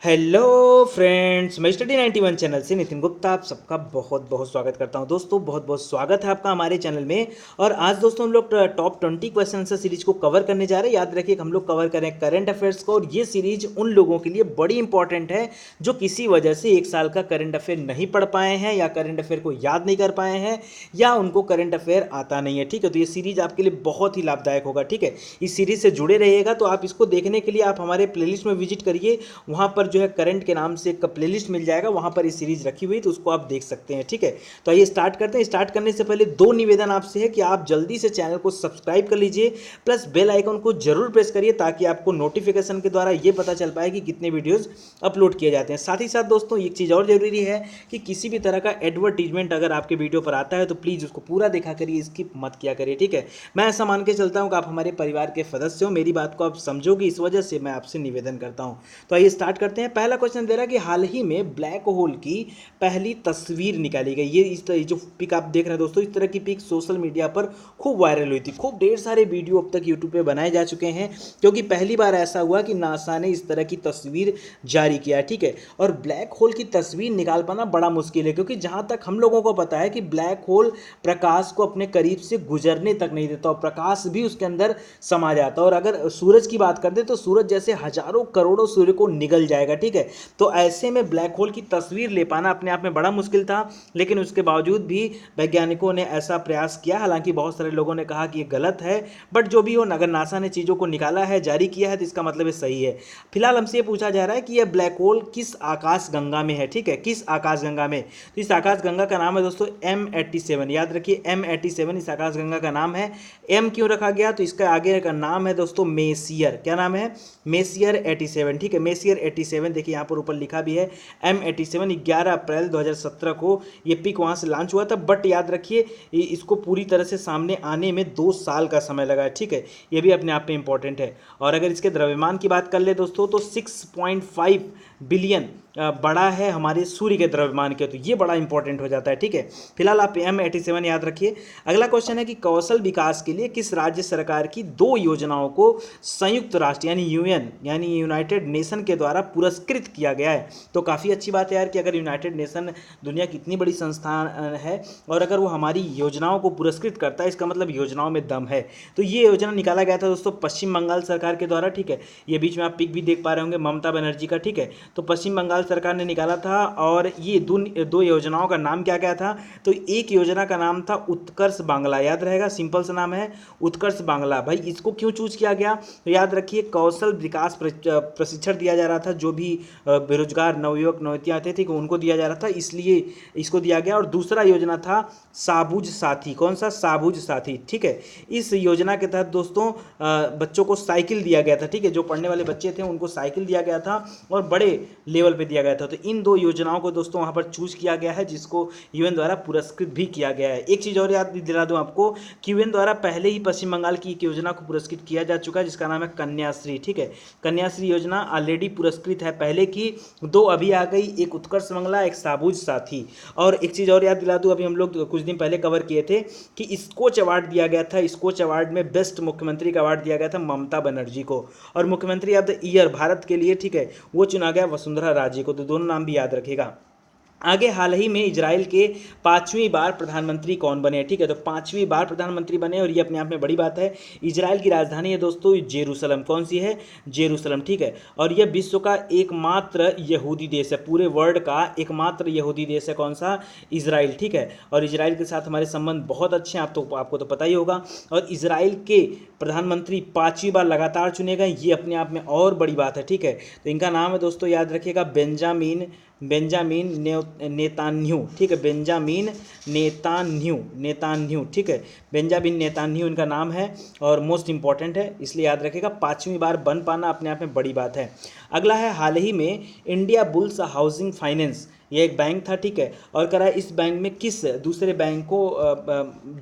Hello friends, मैं study91 channel से नितिन गुप्ता आप सबका बहुत बहुत स्वागत करता हूं। दोस्तों बहुत बहुत स्वागत है आपका हमारे चैनल में। और आज दोस्तों हम लोग टॉप 20 क्वेश्चन आंसर सीरीज को कवर करने जा रहे हैं। याद रखिए हम लोग कवर करें करंट अफेयर्स को, और ये सीरीज उन लोगों के लिए बड़ी इंपॉर्टेंट है जो किसी वजह से एक साल का करंट अफेयर नहीं पढ़ पाए हैं, या करंट अफेयर को याद नहीं कर पाए हैं, या उनको करंट अफेयर आता नहीं है। ठीक है, तो ये सीरीज आपके लिए बहुत ही लाभदायक होगा। ठीक है, इस सीरीज से जुड़े रहिएगा। तो आप इसको देखने के लिए आप हमारे प्लेलिस्ट में विजिट करिए, वहाँ पर जो है करंट के नाम से एक प्लेलिस्ट मिल जाएगा, वहाँ पर ये सीरीज रखी हुई, तो उसको आप देख सकते हैं। ठीक है, तो आइए स्टार्ट करते हैं। स्टार्ट करने से पहले दो निवेदन आपसे है कि आप जल्दी से चैनल को सब्सक्राइब कर लीजिए, प्लस बेल आइकन को जरूर प्रेस करिए, ताकि आपको नोटिफिकेशन के द्वारा ये पता चल पाए कि कितने वीडियोस अपलोड किए जाते हैं। साथ ही साथ दोस्तों एक चीज़ और जरूरी है कि किसी भी तरह का एडवर्टीजमेंट अगर आपके वीडियो पर आता है तो प्लीज़ उसको पूरा देखा करिए, स्किप मत किया करिए। ठीक है, मैं ऐसा मान के चलता हूँ कि आप हमारे परिवार के सदस्य हो, मेरी बात को आप समझोगे, इस वजह से मैं आपसे निवेदन करता हूँ। तो आइए स्टार्ट करते हैं। पहला क्वेश्चन दे रहा है कि हाल ही में ब्लैक होल की पहली तस्वीर निकाली गई। ये इस तरह जो पिक आप देख रहे हैं दोस्तों, इस तरह की पिक सोशल मीडिया पर खूब वायरल हुई थी। खूब ढेर सारे वीडियो अब तक यूट्यूब पे बनाए जा चुके हैं, क्योंकि पहली बार ऐसा हुआ कि नासा ने इस तरह की तस्वीर जारी किया है। ठीक है, और ब्लैक होल की तस्वीर निकाल पाना बड़ा मुश्किल है, क्योंकि जहाँ तक हम लोगों को पता है कि ब्लैक होल प्रकाश को अपने करीब से गुजरने तक नहीं देता, और प्रकाश भी उसके अंदर समा जाता है। और अगर सूरज की बात करते तो सूरज जैसे हजारों करोड़ों सूर्य को निगल जाएगा। ठीक है, तो ऐसे में ब्लैक होल की तस्वीर ले पाना अपने आप में बड़ा मुश्किल था, लेकिन उसके बावजूद भी वैज्ञानिकों ने ऐसा प्रयास किया। हालांकि बहुत सारे लोगों ने कहा कि ये गलत है, बट जो भी हो, अगर नासा ने चीज़ों को निकाला है, जारी किया है, तो इसका मतलब ये सही है। फिलहाल हमसे ये पूछा जा रहा है कि यह ब्लैक होल किस आकाश गंगा में है। ठीक है, किस आकाश गंगा में? तो इस आकाश गंगा का नाम है दोस्तों M87। याद रखिए M87 इस आकाश गंगा का नाम है। M क्यों रखा गया? तो इसका आगे का नाम है दोस्तों मेसियर। क्या नाम है? मेसियर 87। ठीक है, मेसियर 87 देखिए यहाँ पर ऊपर लिखा भी है M87। 11 अप्रैल 2017 को ये पिक वहाँ से लॉन्च हुआ था, बट याद रखिए इसको पूरी तरह से सामने आने में 2 साल का समय लगा है। ठीक है, ये भी अपने आप में इंपॉर्टेंट है। और अगर इसके द्रव्यमान की बात कर ले दोस्तों, तो 6.5 बिलियन बड़ा है हमारे सूर्य के द्रव्यमान के, तो ये बड़ा इंपॉर्टेंट हो जाता है। ठीक है, फिलहाल आप M87 याद रखिए। अगला क्वेश्चन है कि कौशल विकास के लिए किस राज्य सरकार की 2 योजनाओं को संयुक्त राष्ट्र यानी यूएन यानी यूनाइटेड नेशन के द्वारा पुरस्कृत किया गया है? तो काफ़ी अच्छी बात है यार कि अगर यूनाइटेड नेशन दुनिया की इतनी बड़ी संस्थान है, और अगर वो हमारी योजनाओं को पुरस्कृत करता है, इसका मतलब योजनाओं में दम है। तो ये योजना निकाला गया था दोस्तों पश्चिम बंगाल सरकार के द्वारा। ठीक है, ये बीच में आप पिक भी देख पा रहे होंगे ममता बनर्जी का। ठीक है, तो पश्चिम बंगाल सरकार ने निकाला था, और ये दो योजनाओं का नाम क्या क्या था? तो एक योजना का नाम था उत्कर्ष बांग्ला। याद रहेगा, सिंपल सा नाम है उत्कर्ष बांग्ला। भाई इसको क्यों चूज किया गया? तो याद रखिए कौशल विकास प्रशिक्षण दिया जा रहा था, जो भी बेरोजगार नवयुवक नवतियाँ थे, ठीक, उनको दिया जा रहा था, इसलिए इसको दिया गया। और दूसरा योजना था साबुज साथी। कौन सा? साबुज साथी। ठीक है, इस योजना के तहत दोस्तों बच्चों को साइकिल दिया गया था। ठीक है, जो पढ़ने वाले बच्चे थे उनको साइकिल दिया गया था, और बड़े लेवल पे दिया गया था। तो इन 2 योजनाओं को दोस्तों वहाँ पर चूज किया गया है, जिसको यूएन द्वारा पुरस्कृत भी किया गया है। एक चीज़ और याद दिला दूँ आपको कि यूएन द्वारा पहले ही पश्चिम बंगाल की एक योजना को पुरस्कृत किया जा चुका है, जिसका नाम है कन्याश्री। ठीक है, कन्याश्री योजना ऑलरेडी पुरस्कृत है पहले की, 2 अभी आ गई, एक उत्कर्ष बांग्ला, एक साबुज साथी। और एक चीज़ और याद दिला दूँ, अभी हम लोग कुछ दिन पहले कवर किए थे कि स्कोच अवार्ड दिया गया था। स्कोच अवार्ड में बेस्ट मुख्यमंत्री का अवार्ड दिया गया था ममता बनर्जी को, और मुख्यमंत्री ऑफ द ईयर भारत के लिए, ठीक है, वो चुना गया वसुंधरा राजे को। तो दोनों नाम भी याद रखेगा। आगे हाल ही में इजराइल के 5वीं बार प्रधानमंत्री कौन बने? ठीक है, तो 5वीं बार प्रधानमंत्री बने, और ये अपने आप में बड़ी बात है। इजराइल की राजधानी है दोस्तों जेरूसलम। कौन सी है? जेरूसलम। ठीक है, और यह विश्व का एकमात्र यहूदी देश है, पूरे वर्ल्ड का एकमात्र यहूदी देश है। कौन सा? इजराइल। ठीक है, और इजराइल के साथ हमारे संबंध बहुत अच्छे हैं, आपको तो पता ही होगा। और इजराइल के प्रधानमंत्री 5वीं बार लगातार चुने गए, ये अपने आप में और बड़ी बात है। ठीक है, तो इनका नाम है दोस्तों याद रखिएगा बेंजामिन नेतान्याहू। ठीक है, बेंजामिन नेतान्याहू। ठीक है, बेंजामिन नेतान्याहू इनका नाम है, और मोस्ट इंपॉर्टेंट है, इसलिए याद रखिएगा 5वीं बार बन पाना अपने आप में बड़ी बात है। अगला है हाल ही में इंडिया बुल्स हाउसिंग फाइनेंस ये एक बैंक था, ठीक है। और करा इस बैंक में किस दूसरे बैंक को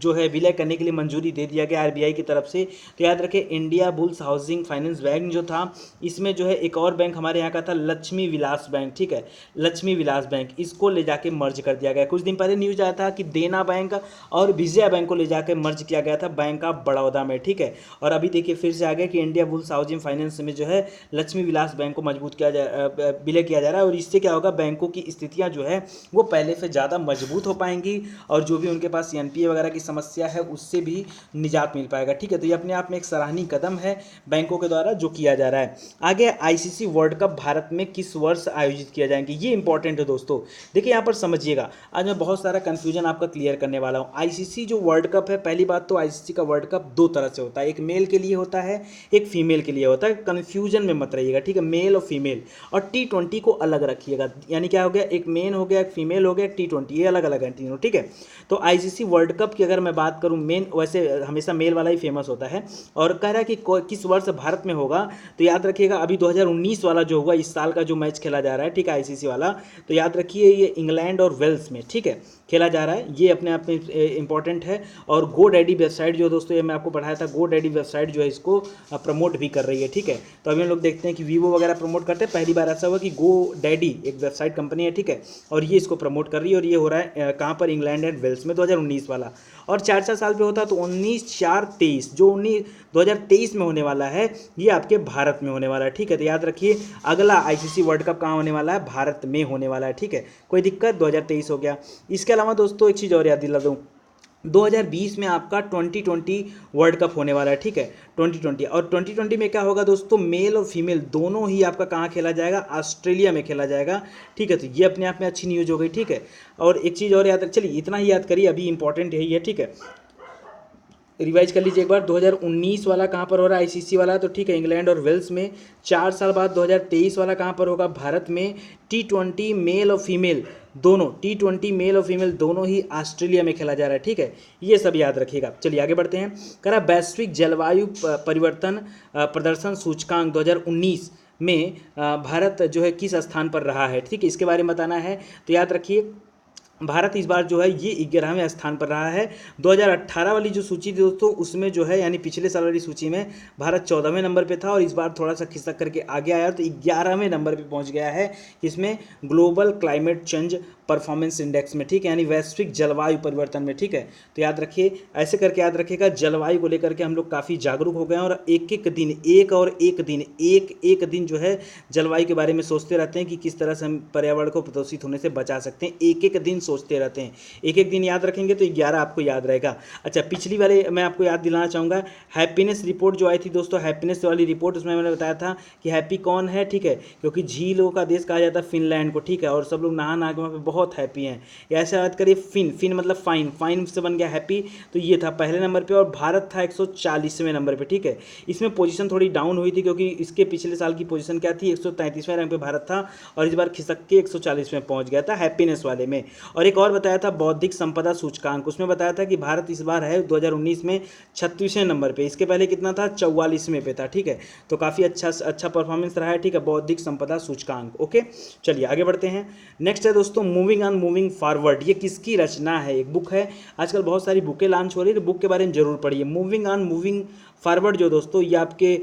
जो है विलय करने के लिए मंजूरी दे दिया गया आरबीआई की तरफ से। तो याद रखें, India bulls housing finance bank जो था, इसमें जो है एक और बैंक हमारे यहाँ का था लक्ष्मी विलास बैंक, ठीक है, लक्ष्मी विलास बैंक, इसको ले जाके मर्ज कर दिया गया। कुछ दिन पहले न्यूज आया था कि देना बैंक और विजया बैंक को ले जाके मर्ज किया गया था बैंक ऑफ बड़ौदा में, ठीक है। और अभी देखिए फिर से आ गया कि इंडिया बुल्स हाउसिंग फाइनेंस में जो है लक्ष्मी विलास बैंक को मजबूत किया जा विलय किया जा रहा है। और इससे क्या होगा, बैंकों की स्थितियां जो है वो पहले से ज़्यादा मजबूत हो पाएंगी और जो भी उनके पास एनपीए वगैरह की समस्या है उससे भी निजात मिल पाएगा, ठीक है। तो ये अपने आप में एक सराहनीय कदम है बैंकों के द्वारा जो किया जा रहा है। आगे आईसीसी वर्ल्ड कप भारत में किस वर्ष आयोजित किया जाएंगे, ये इंपॉर्टेंट है दोस्तों। देखिए यहाँ पर समझिएगा, आज मैं बहुत सारा कंफ्यूजन आपका क्लियर करने वाला हूँ। आईसीसी जो वर्ल्ड कप है, पहली बात तो आईसीसी का वर्ल्ड कप दो तरह से होता है, एक मेल के लिए होता है, एक फीमेल के लिए होता है। कंफ्यूजन में मत रहिएगा, ठीक है, मेल और फीमेल। और टी20 को अलग रखिएगा, यानी क्या हो गया, एक मेन हो गया, एक फीमेल हो गया, एक टी20, ये अलग अलग है तीनों, ठीक है। तो आईसीसी वर्ल्ड कप की अगर मैं बात करूं, मेन वैसे हमेशा मेल वाला ही फेमस होता है। और कह रहा है कि किस वर्ष भारत में होगा, तो याद रखिएगा अभी 2019 वाला जो होगा, इस साल का जो मैच खेला जा रहा है, ठीक है, आईसीसी वाला, तो याद रखिए ये इंग्लैंड और वेल्स में, ठीक है, खेला जा रहा है। ये अपने आप में इंपॉर्टेंट है। और गो डैडी वेबसाइट जो दोस्तों, ये मैं आपको पढ़ाया था, गो डैडी वेबसाइट जो है इसको प्रमोट भी कर रही है, ठीक है। तो अभी हम लोग देखते हैं कि वीवो वगैरह प्रमोट करते हैं, पहली बार ऐसा हुआ कि गो डैडी एक वेबसाइट कंपनी है, ठीक है, और ये इसको प्रमोट कर रही है। और ये हो रहा है कहाँ पर, इंग्लैंड एंड वेल्स में, 2019 वाला। और 4-4 साल पे होता तो 19-4-23, जो 2023 में होने वाला है, ये आपके भारत में होने वाला है, ठीक है। तो याद रखिए अगला आईसीसी वर्ल्ड कप कहाँ होने वाला है, भारत में होने वाला है, ठीक है। कोई दिक्कत, 2023 हो गया। इसके अलावा दोस्तों एक चीज़ और याद दिला दूँ, 2020 में आपका 2020 वर्ल्ड कप होने वाला है, ठीक है, 2020। और 2020 में क्या होगा दोस्तों, मेल और फीमेल दोनों ही आपका कहाँ खेला जाएगा, ऑस्ट्रेलिया में खेला जाएगा, ठीक है। तो ये अपने आप में अच्छी न्यूज़ हो गई, ठीक है। और एक चीज़ और याद, चलिए इतना ही याद करिए, अभी इंपॉर्टेंट यही है, ठीक है। रिवाइज कर लीजिए एक बार, 2019 वाला कहाँ पर हो रहा है, आईसीसी वाला, तो ठीक है, इंग्लैंड और वेल्स में। 4 साल बाद 2023 वाला कहाँ पर होगा, भारत में। टी20 मेल और फीमेल दोनों, टी20 मेल और फीमेल दोनों ही ऑस्ट्रेलिया में खेला जा रहा है, ठीक है। ये सब याद रखिएगा। चलिए आगे बढ़ते हैं। करा वैश्विक जलवायु परिवर्तन प्रदर्शन सूचकांक 2019 में भारत जो है किस स्थान पर रहा है, ठीक है, इसके बारे में बताना है। तो याद रखिए भारत इस बार जो है ये 11वें स्थान पर रहा है। 2018 वाली जो सूची थी दोस्तों, उसमें जो है यानी पिछले साल वाली सूची में भारत 14वें नंबर पे था और इस बार थोड़ा सा खिसक करके आगे आया तो 11वें नंबर पे पहुंच गया है। इसमें global climate change performance index में, ठीक है, यानी वैश्विक जलवायु परिवर्तन में, ठीक है। तो याद रखिए, ऐसे करके याद रखिएगा, जलवायु को लेकर के हम लोग काफ़ी जागरूक हो गए हैं और एक एक दिन जो है जलवायु के बारे में सोचते रहते हैं कि किस तरह से हम पर्यावरण को प्रदूषित होने से बचा सकते हैं। एक दिन सोचते रहते हैं, एक दिन याद रखेंगे तो 11 आपको याद रहेगा। अच्छा, पिछली वाले मैं आपको याद दिलाना चाहूँगा, हैप्पीनेस रिपोर्ट जो आई थी दोस्तों, हैप्पीनेस वाली रिपोर्ट, उसमें मैंने बताया था कि हैप्पी कौन है, ठीक है, क्योंकि झीलों का देश कहा जाता है फिनलैंड को, ठीक है, और सब लोग नहा के वहाँ पे बहुत हैप्पी हैं। ऐसे याद करिए, फिन मतलब फाइन से बन गया हैप्पी। तो ये था पहले नंबर पे और भारत था 140वें नंबर पे, ठीक है। इसमें पोजीशन थोड़ी डाउन हुई थी क्योंकि इसके पिछले साल की पोजीशन क्या थी, 133वें रैंक पे भारत था और इस बार खिसक के 140वें पहुंच गया था हैप्पीनेस वाले में। और एक और बताया था बौद्धिक संपदा सूचकांक, उसमें बताया था कि भारत इस बार है 2019 में 36वें नंबर पे, इसके पहले कितना था, 44वें पे था, ठीक है। तो काफ़ी अच्छा परफॉर्मेंस रहा है, ठीक है, बौद्धिक संपदा सूचकांक। ओके, चलिए आगे बढ़ते हैं। नेक्स्ट है दोस्तों मूविंग ऑन मूविंग फॉरवर्ड, ये किसकी रचना है, एक बुक है। आजकल बहुत सारी बुकें लॉन्च हो रही है तो बुक के बारे में जरूर पढ़िए। मूविंग ऑन मूविंग फॉरवर्ड जो दोस्तों, ये आपके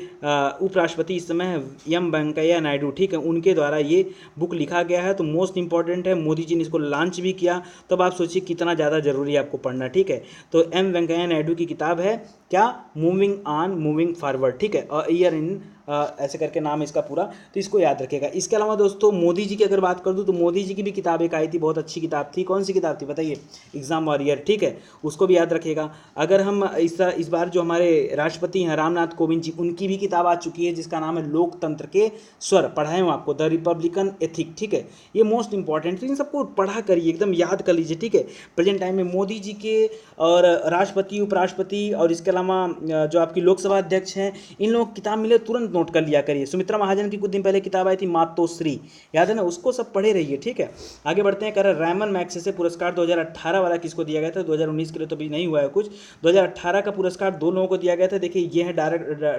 उपराष्ट्रपति इस समय एम वेंकैया नायडू, ठीक है, उनके द्वारा ये बुक लिखा गया है। तो मोस्ट इंपॉर्टेंट है, मोदी जी ने इसको लॉन्च भी किया, तब आप सोचिए कितना ज़्यादा जरूरी है आपको पढ़ना, ठीक है। तो एम वेंकैया नायडू की किताब है क्या, मूविंग ऑन मूविंग फॉरवर्ड, ठीक है, और ईयर इन ऐसे करके नाम इसका पूरा, तो इसको याद रखिएगा। इसके अलावा दोस्तों मोदी जी की अगर बात कर दूं तो मोदी जी की भी किताब एक आई थी, बहुत अच्छी किताब थी, कौन सी किताब थी बताइए, एग्जाम वॉरियर, ठीक है, उसको भी याद रखिएगा। अगर हम इस बार जो हमारे राष्ट्रपति हैं रामनाथ कोविंद जी, उनकी भी किताब आ चुकी है जिसका नाम है लोकतंत्र के स्वर, पढ़ाए हूँ आपको, द रिपब्लिकन एथिक, ठीक है, ये मोस्ट इंपॉर्टेंट, इन सबको पढ़ा करिए, एकदम याद कर लीजिए, ठीक है। प्रेजेंट टाइम में मोदी जी के और राष्ट्रपति, उपराष्ट्रपति और इसके अलावा जो आपकी लोकसभा अध्यक्ष हैं, इन लोगों की किताब मिले तुरंत नोट कर लिया करिए। सुमित्रा महाजन की कुछ दिन पहले किताब आई थी मातोश्री, याद है ना, उसको सब पढ़े रहिए, ठीक है। आगे बढ़ते हैं। कह रहे रैमन मैग्सेसे पुरस्कार 2018 वाला किसको दिया गया था, 2019 के लिए तो अभी नहीं हुआ है कुछ, 2018 का पुरस्कार दो लोगों को दिया गया था। देखिए देखिए ये है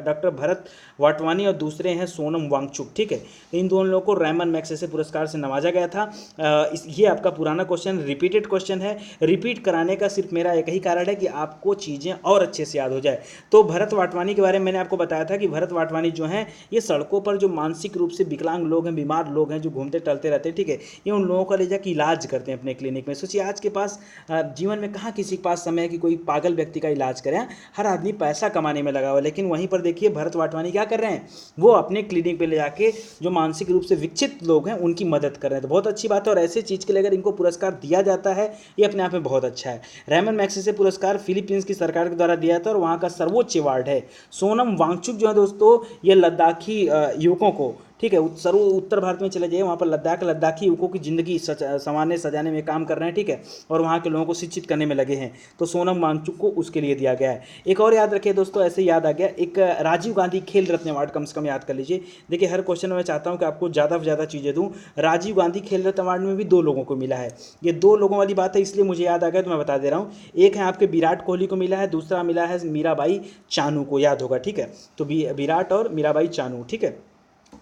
डॉक्टर भरत वाटवानी और दूसरे हैं सोनम वांगचुक, ठीक है। इन दोनों लोगों को रैमन मैग्सेसे पुरस्कार से नवाजा गया था। ये आपका पुराना क्वेश्चन, रिपीटेड क्वेश्चन है। रिपीट कराने का सिर्फ मेरा एक ही कारण है कि आपको चीज़ें और अच्छे से याद हो जाए। तो भरत वाटवानी के बारे में मैंने आपको बताया था कि भरत वाटवानी जो हैं ये सड़कों पर जो मानसिक रूप से विकलांग लोग हैं, बीमार लोग हैं, जो घूमते टहलते रहते हैं, ठीक है, ये उन लोगों का ले जाकर इलाज करते हैं अपने क्लिनिक में। सोचिए आज के पास जीवन में कहाँ किसी के पास समय है कि कोई पागल व्यक्ति का इलाज करें। हर आदमी पैसा कमाने में लगा हुआ है, लेकिन वहीं पर देखिए भरत वाटवानी क्या कर रहे हैं, वो अपने क्लिनिक पे ले जाके जो मानसिक रूप से विकसित लोग हैं उनकी मदद कर रहे हैं। तो बहुत अच्छी बात है, और ऐसे चीज़ के लिए अगर इनको पुरस्कार दिया जाता है ये अपने आप में बहुत अच्छा है। रैमन मैग्सेसे पुरस्कार फिलीपींस की सरकार के द्वारा दिया था और वहाँ का सर्वोच्च अवार्ड है। सोनम वांगचुक जो है दोस्तों ये लद्दाखी युवकों को, ठीक है, उत्तर भारत में चले जाइए, वहाँ पर लद्दाखी युवकों की ज़िंदगी संवारने सजाने में काम कर रहे हैं, ठीक है, और वहाँ के लोगों को शिक्षित करने में लगे हैं। तो सोनम वांगचुक को उसके लिए दिया गया है। एक और याद रखिए दोस्तों, ऐसे याद आ गया, एक राजीव गांधी खेल रत्न अवार्ड कम से कम याद कर लीजिए। देखिए हर क्वेश्चन में मैं चाहता हूँ कि आपको ज़्यादा से ज़्यादा चीज़ें दूँ। राजीव गांधी खेल रत्न अवार्ड में भी 2 लोगों को मिला है। ये 2 लोगों वाली बात है, इसलिए मुझे याद आ गया तो मैं बता दे रहा हूँ। एक है आपके विराट कोहली को मिला है, दूसरा मिला है मीराबाई चानू को, याद होगा, ठीक है। तो विराट और मीराबाई चानू, ठीक है।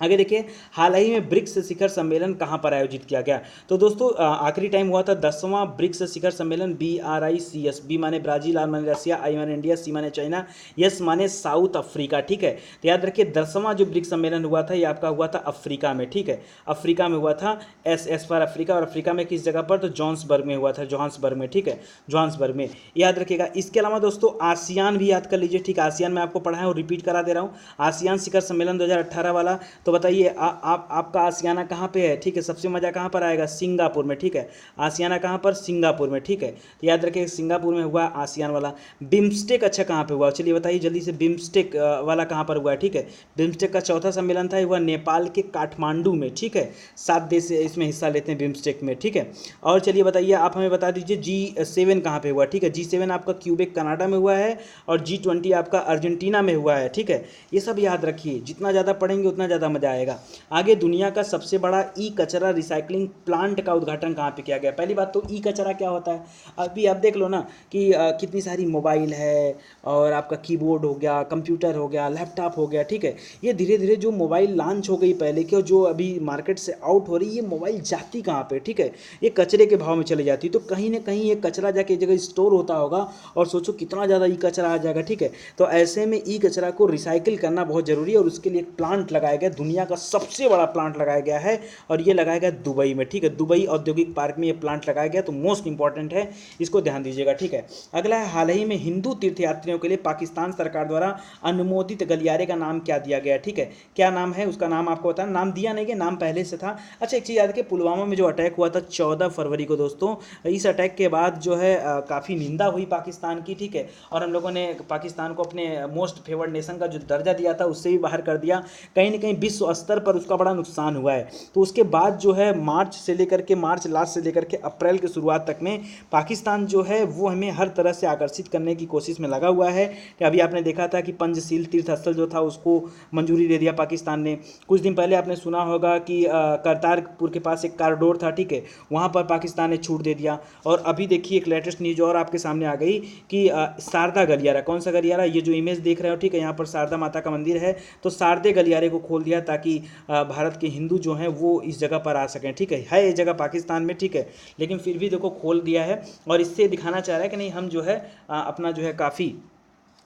आगे देखिए, हाल ही में ब्रिक्स शिखर सम्मेलन कहाँ पर आयोजित किया गया। तो दोस्तों आखिरी टाइम हुआ था 10वां ब्रिक्स शिखर सम्मेलन, BRICS, बी माने ब्राज़ील, आर माने रसिया, आई माने इंडिया, सी माने चाइना, यस माने साउथ अफ्रीका, ठीक है। तो याद रखिए 10वां जो ब्रिक्स सम्मेलन हुआ था ये आपका हुआ था अफ्रीका में, ठीक है, अफ्रीका में हुआ था। एस फॉर अफ्रीका, और अफ्रीका में किस जगह पर, तो जोहान्सबर्ग में हुआ था, जोहान्सबर्ग में, ठीक है, जोहान्सबर्ग में, याद रखिएगा। इसके अलावा दोस्तों आसियान भी याद कर लीजिए, ठीक है, आसियान में आपको पढ़ा है और रिपीट करा दे रहा हूँ। आसियान शिखर सम्मेलन 2018 वाला, तो बताइए आपका आसियाना कहाँ पे है, ठीक है, सबसे मज़ा कहाँ पर आएगा, सिंगापुर में, ठीक है, आसियाना कहाँ पर, सिंगापुर में, ठीक है। तो याद रखिए सिंगापुर में हुआ आसियान वाला। बिम्स्टेक अच्छा कहाँ पे हुआ, चलिए बताइए जल्दी से, बिम्स्टेक वाला कहाँ पर हुआ है, ठीक है। बिम्स्टेक का चौथा सम्मेलन था, हुआ नेपाल के काठमांडू में, ठीक है। 7 देश इसमें हिस्सा लेते हैं बिम्स्टेक में, ठीक है। और चलिए बताइए आप हमें बता दीजिए G7 कहाँ पे हुआ, ठीक है। G7 आपका क्यूबेक कनाडा में हुआ है, और G20 आपका अर्जेंटीना में हुआ है, ठीक है। ये सब याद रखिए, जितना ज़्यादा पढ़ेंगे उतना ज़्यादा मजा आएगा। आगे, दुनिया का सबसे बड़ा ई कचरा रिसाइकलिंग प्लांट का उद्घाटन कहाँ पे किया गया। पहली बात तो ई कचरा क्या होता है, अभी आप देख लो ना कि कितनी सारी मोबाइल है, और आपका कीबोर्ड हो गया, कंप्यूटर हो गया, लैपटॉप हो गया, ठीक है। ये धीरे धीरे जो मोबाइल लॉन्च हो गई पहले की और जो अभी मार्केट से आउट हो रही है, ये मोबाइल जाती कहाँ पे, ठीक है, ये कचरे के भाव में चली जाती। तो कहीं ना कहीं ये कचरा जाके जगह स्टोर होता होगा, और सोचो कितना ज़्यादा ई कचरा आ जाएगा, ठीक है। तो ऐसे में ई कचरा को रिसाइकिल करना बहुत ज़रूरी है, और उसके लिए एक प्लांट लगाया गया, दुनिया का सबसे बड़ा प्लांट लगाया गया है, और ये लगाया गया दुबई में, ठीक है, दुबई औद्योगिक पार्क में ये प्लांट लगाया गया। तो मोस्ट इंपॉर्टेंट है, इसको ध्यान दीजिएगा, ठीक है। अगला है, हाल ही में हिंदू तीर्थयात्रियों के लिए पाकिस्तान सरकार द्वारा अनुमोदित गलियारे का नाम क्या दिया गया, ठीक है, क्या नाम है उसका, नाम आपको बताना, नाम दिया नहीं कि नाम पहले से था। अच्छा एक चीज़ याद रखिए, पुलवामा में जो अटैक हुआ था 14 फरवरी को दोस्तों, इस अटैक के बाद जो है काफ़ी निंदा हुई पाकिस्तान की, ठीक है, और हम लोगों ने पाकिस्तान को अपने मोस्ट फेवर्ड नेशन का जो दर्जा दिया था उससे भी बाहर कर दिया। कहीं ना कहीं विश्व स्तर पर उसका बड़ा नुकसान हुआ है। तो उसके बाद जो है मार्च लास्ट से लेकर के अप्रैल की शुरुआत तक में पाकिस्तान जो है वो हमें हर तरह से आकर्षित करने की कोशिश में लगा हुआ है। कि अभी आपने देखा था कि पंचशील तीर्थ स्थल जो था उसको मंजूरी दे दिया पाकिस्तान ने। कुछ दिन पहले आपने सुना होगा कि करतारपुर के पास एक कॉरिडोर था, ठीक है, वहाँ पर पाकिस्तान ने छूट दे दिया। और अभी देखिए एक लेटेस्ट न्यूज और आपके सामने आ गई कि शारदा गलियारा, कौन सा गलियारा, ये जो इमेज देख रहे हो, ठीक है, यहाँ पर शारदा माता का मंदिर है, तो शारदे गलियारे को खोल दिया ताकि भारत के हिंदू जो हैं वो इस जगह पर आ सकें, ठीक है ये जगह पाकिस्तान में, ठीक है, लेकिन फिर भी देखो खोल दिया है, और इससे दिखाना चाह रहा है कि नहीं हम जो है अपना जो है काफ़ी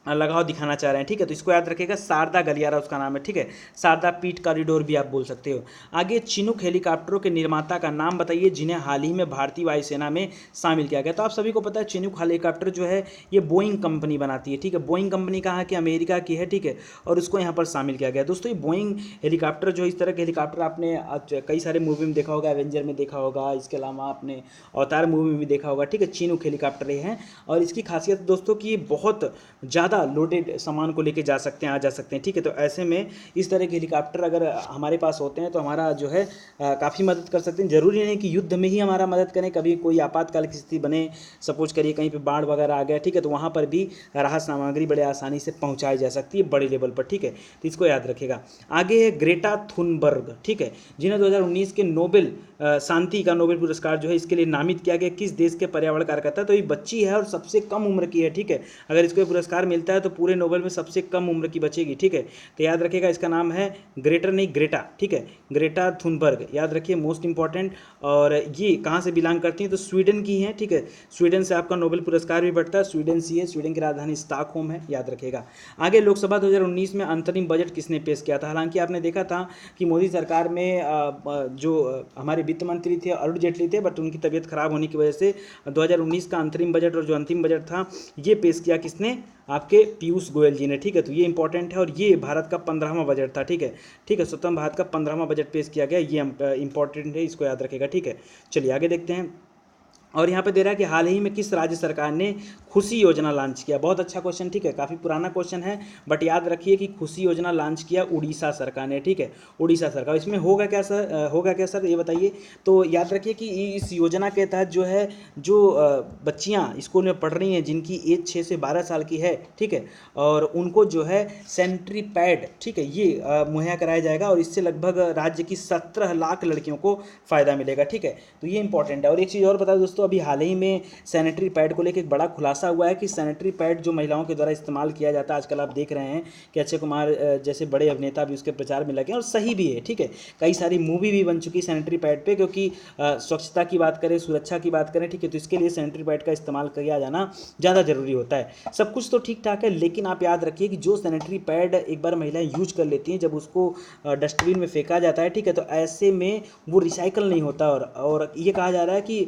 लगाव दिखाना चाह रहे हैं, ठीक है। तो इसको याद रखिएगा, शारदा गलियारा उसका नाम है, ठीक है, शारदा पीठ कॉरिडोर भी आप बोल सकते हो। आगे, चिनूक हेलीकॉप्टरों के निर्माता का नाम बताइए जिन्हें हाल ही में भारतीय वायुसेना में शामिल किया गया। तो आप सभी को पता है चिनूक हेलीकॉप्टर जो है ये बोइंग कंपनी बनाती है, ठीक है, बोइंग कंपनी कहाँ की, अमेरिका की है, ठीक है, और उसको यहाँ पर शामिल किया गया। दोस्तों ये बोइंग हेलीकॉप्टर जो इस तरह के हेलीकॉप्टर आपने कई सारे मूवी में देखा होगा, एवेंजर में देखा होगा, इसके अलावा आपने अवतार मूवी में भी देखा होगा, ठीक है, चिनूक हेलीकॉप्टर ये हैं। और इसकी खासियत दोस्तों कि बहुत ज़्यादा लोडेड सामान को लेके जा सकते हैं, आ जा सकते हैं, ठीक है। तो ऐसे में इस तरह के हेलीकॉप्टर अगर हमारे पास होते हैं तो हमारा जो है काफ़ी मदद कर सकते हैं। ज़रूरी नहीं कि युद्ध में ही हमारा मदद करें, कभी कोई आपातकाल की स्थिति बने, सपोज करिए कहीं पे बाढ़ वगैरह आ गया, ठीक है, तो वहाँ पर भी राहत सामग्री बड़े आसानी से पहुँचाई जा सकती है बड़े लेवल पर, ठीक है। तो इसको याद रखेगा। आगे है ग्रेटा थुनबर्ग, ठीक है, जिन्हें 2019 के नोबेल शांति का नोबेल पुरस्कार जो है इसके लिए नामित किया गया। किस देश के पर्यावरण कार्यकर्ता, तो ये बच्ची है और सबसे कम उम्र की है, ठीक है। अगर इसको पुरस्कार मिलता मिलता है तो पूरे नोबेल में सबसे कम उम्र की बचेगी, ठीक है। तो याद रखिएगा इसका नाम है ग्रेटा, ठीक है, ग्रेटा थुनबर्ग, याद रखिए, मोस्ट इंपॉर्टेंट। और ये कहाँ से बिलोंग करती हैं, तो स्वीडन की हैं, ठीक है। स्वीडन से आपका नोबेल पुरस्कार भी बढ़ता है, स्वीडन सी है, स्वीडन की राजधानी स्टॉकहोम है, याद रखिएगा। आगे लोकसभा 2019 में अंतरिम बजट किसने पेश किया था। हालांकि आपने देखा था कि मोदी सरकार में जो हमारे वित्त मंत्री थे अरुण जेटली थे, बट उनकी तबीयत खराब होने की वजह से 2019 का अंतरिम बजट और जो अंतिम बजट था ये पेश किया किसने, आपके पीयूष गोयल जी ने, ठीक है। तो ये इंपॉर्टेंट है और ये भारत का 15वां बजट था, ठीक है, ठीक है, स्वतंत्र भारत का 15वां बजट पेश किया गया, ये इंपॉर्टेंट है, इसको याद रखेगा, ठीक है। चलिए आगे देखते हैं। और यहाँ पे दे रहा है कि हाल ही में किस राज्य सरकार ने खुशी योजना लॉन्च किया। बहुत अच्छा क्वेश्चन, ठीक है, काफ़ी पुराना क्वेश्चन है, बट याद रखिए कि खुशी योजना लॉन्च किया उड़ीसा सरकार ने, ठीक है, उड़ीसा सरकार। इसमें होगा क्या सर, होगा क्या सर, ये बताइए। तो याद रखिए कि इस योजना के तहत जो है, जो बच्चियाँ स्कूल में पढ़ रही हैं जिनकी एज 6 से 12 साल की है, ठीक है, और उनको जो है सैनिटरी पैड, ठीक है, ये मुहैया कराया जाएगा और इससे लगभग राज्य की 17 लाख लड़कियों को फ़ायदा मिलेगा, ठीक है। तो ये इंपॉर्टेंट है। और एक चीज़ और बता दोस्तों, अभी हाल ही में सैनिटरी पैड को लेकर एक बड़ा खुलासा हुआ है कि सैनिटरी पैड जो महिलाओं के द्वारा इस्तेमाल किया जाता है, आजकल आप देख रहे हैं कि अक्षय कुमार जैसे बड़े अभिनेता भी उसके प्रचार में लगे हैं और सही भी है, ठीक है। कई सारी मूवी भी बन चुकी सैनिटरी पैड पे, क्योंकि स्वच्छता की बात करें, सुरक्षा की बात करें, ठीक है, तो इसके लिए सैनिटरी पैड का इस्तेमाल किया जाना ज़्यादा जरूरी होता है। सब कुछ तो ठीक ठाक है, लेकिन आप याद रखिए कि जो सैनिटरी पैड एक बार महिलाएं यूज कर लेती हैं, जब उसको डस्टबिन में फेंका जाता है, ठीक है, तो ऐसे में वो रिसाइकल नहीं होता। और ये कहा जा रहा है कि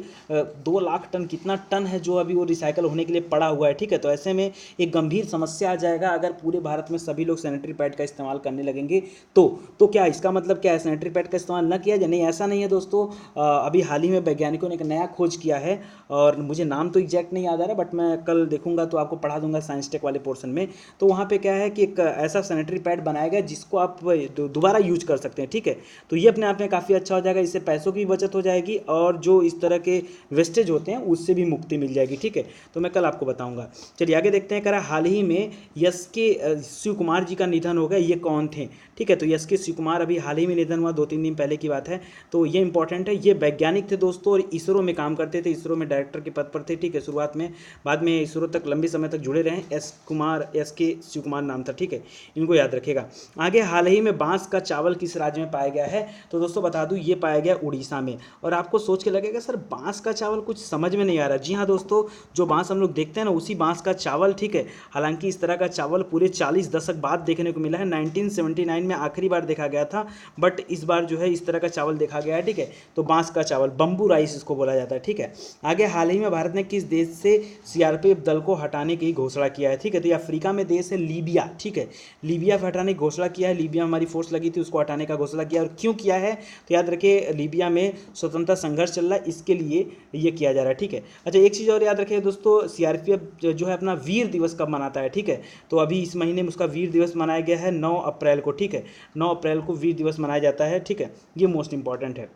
2 लाख टन, कितना टन है जो अभी वो रिसाइकल होने के लिए पड़ा हुआ है, ठीक है। तो ऐसे में एक गंभीर समस्या आ जाएगा अगर पूरे भारत में सभी लोग सैनिटरी पैड का इस्तेमाल करने लगेंगे तो क्या इसका मतलब क्या है, सैनिटरी पैड का इस्तेमाल न किया जाए। नहीं, ऐसा नहीं है दोस्तों। अभी हाल ही में वैज्ञानिकों ने एक नया खोज किया है और मुझे नाम तो एग्जैक्ट नहीं याद आ रहा, बट मैं कल देखूंगा तो आपको पढ़ा दूंगा साइंस टेक वाले पोर्शन में। तो वहाँ पे क्या है कि एक ऐसा सैनिटरी पैड बनाया गया जिसको आप दोबारा यूज कर सकते हैं, ठीक है। तो ये अपने आप में काफ़ी अच्छा हो जाएगा, इससे पैसों की बचत हो जाएगी और जो इस तरह के वेस्टेज होते हैं उससे भी मुक्ति मिल जाएगी, ठीक है। तो मैं कल आपको बताऊंगा। चलिए आगे देखते हैं। करा हाल ही में यश के शिव कुमार जी का निधन हो गया, ये कौन थे, ठीक है। तो यश के शिव कुमार अभी हाल ही में निधन हुआ, 2-3 दिन पहले की बात है। तो ये इंपॉर्टेंट है, ये वैज्ञानिक थे दोस्तों और इसरो में काम करते थे, इसरो में डायरेक्टर के पद पर थे, ठीक है, शुरुआत में। बाद में इसरो तक लंबे समय तक जुड़े रहे। यश के शिव कुमार नाम था, ठीक है, इनको याद रखेगा। आगे हाल ही में बांस का चावल किस राज्य में पाया गया है, तो दोस्तों बता दूं ये पाया गया उड़ीसा में। और आपको सोच के लगेगा सर बांस का चावल कुछ समझ में नहीं आ रहा। जी हाँ दोस्तों, जो बांस हम लोग देखते हैं ना उसी बांस का चावल, ठीक है। हालांकि इस तरह का चावल पूरे 40 दशक बाद देखने को मिला है, 1979 में आखिरी बार देखा गया था, बट इस बार जो है इस तरह का चावल देखा गया है, ठीक है। तो बांस का चावल, बम्बू राइस इसको बोला जाता है, ठीक है। आगे हाल ही में भारत ने किस देश से सीआरपीएफ दल को हटाने की घोषणा किया है, ठीक है। तो ये अफ्रीका में देश है लीबिया, ठीक है, लीबिया को हटाने की घोषणा किया है। लीबिया में हमारी फोर्स लगी थी, उसको हटाने का घोषणा किया। और क्यों किया है, तो याद रखिए लीबिया में स्वतंत्रता संघर्ष चल रहा है, इसके लिए ये किया जा रहा है, ठीक है। अच्छा एक चीज़ और याद रखिए दोस्तों, सीआरपीएफ जो है अपना वीर दिवस कब मनाता है, ठीक है। तो अभी इस महीने में उसका वीर दिवस मनाया गया है 9 अप्रैल को, ठीक है, 9 अप्रैल को वीर दिवस मनाया जाता है, ठीक है। ये मोस्ट इंपॉर्टेंट है।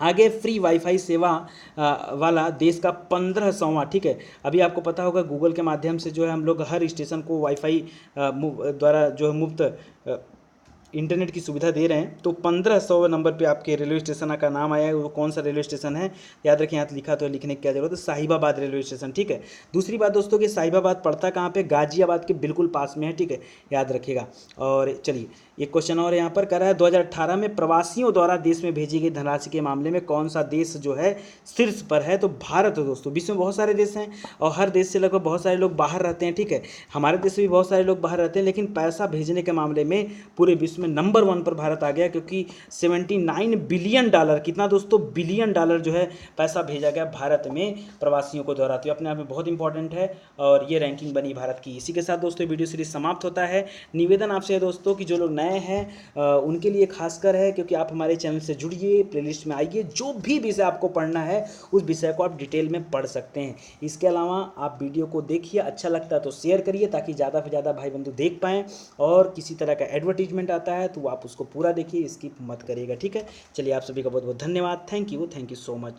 आगे फ्री वाईफाई सेवा वाला देश का 15वां, ठीक है। अभी आपको पता होगा गूगल के माध्यम से जो है हम लोग हर स्टेशन को वाईफाई द्वारा जो है मुफ्त इंटरनेट की सुविधा दे रहे हैं। तो 1500 नंबर पे आपके रेलवे स्टेशन का नाम आया है, वो कौन सा रेलवे स्टेशन है, याद रखें, यहाँ लिखा तो लिखने की क्या जरूरत है, साहिबाबाद रेलवे स्टेशन, ठीक है। दूसरी बात दोस्तों कि साहिबाबाद पड़ता कहाँ पे, गाजियाबाद के बिल्कुल पास में है, ठीक है, याद रखिएगा। और चलिए एक क्वेश्चन और यहाँ पर कर रहा है, 2018 में प्रवासियों द्वारा देश में भेजी गई धनराशि के मामले में कौन सा देश जो है शीर्ष पर है, तो भारत है दोस्तों। विश्व में बहुत सारे देश हैं और हर देश से लगभग बहुत सारे लोग बाहर रहते हैं, ठीक है। हमारे देश से भी बहुत सारे लोग बाहर रहते हैं, लेकिन पैसा भेजने के मामले में पूरे विश्व में नंबर 1 पर भारत आ गया, क्योंकि 79 बिलियन डॉलर, कितना दोस्तों, बिलियन डॉलर जो है पैसा भेजा गया भारत में प्रवासियों को द्वारा। तो अपने आप में बहुत इंपॉर्टेंट है और ये रैंकिंग बनी भारत की। इसी के साथ दोस्तों वीडियो सीरीज समाप्त होता है। निवेदन आपसे है दोस्तों कि जो लोग नए हैं उनके लिए खासकर है, क्योंकि आप हमारे चैनल से जुड़िए, प्लेलिस्ट में आइए, जो भी विषय आपको पढ़ना है उस विषय को आप डिटेल में पढ़ सकते हैं। इसके अलावा आप वीडियो को देखिए, अच्छा लगता है तो शेयर करिए ताकि ज़्यादा से ज़्यादा भाई बंधु देख पाएँ। और किसी तरह का एडवर्टीजमेंट आता है तो आप उसको पूरा देखिए, स्किप मत करिएगा, ठीक है। चलिए आप सभी का बहुत बहुत धन्यवाद। Thank you so much.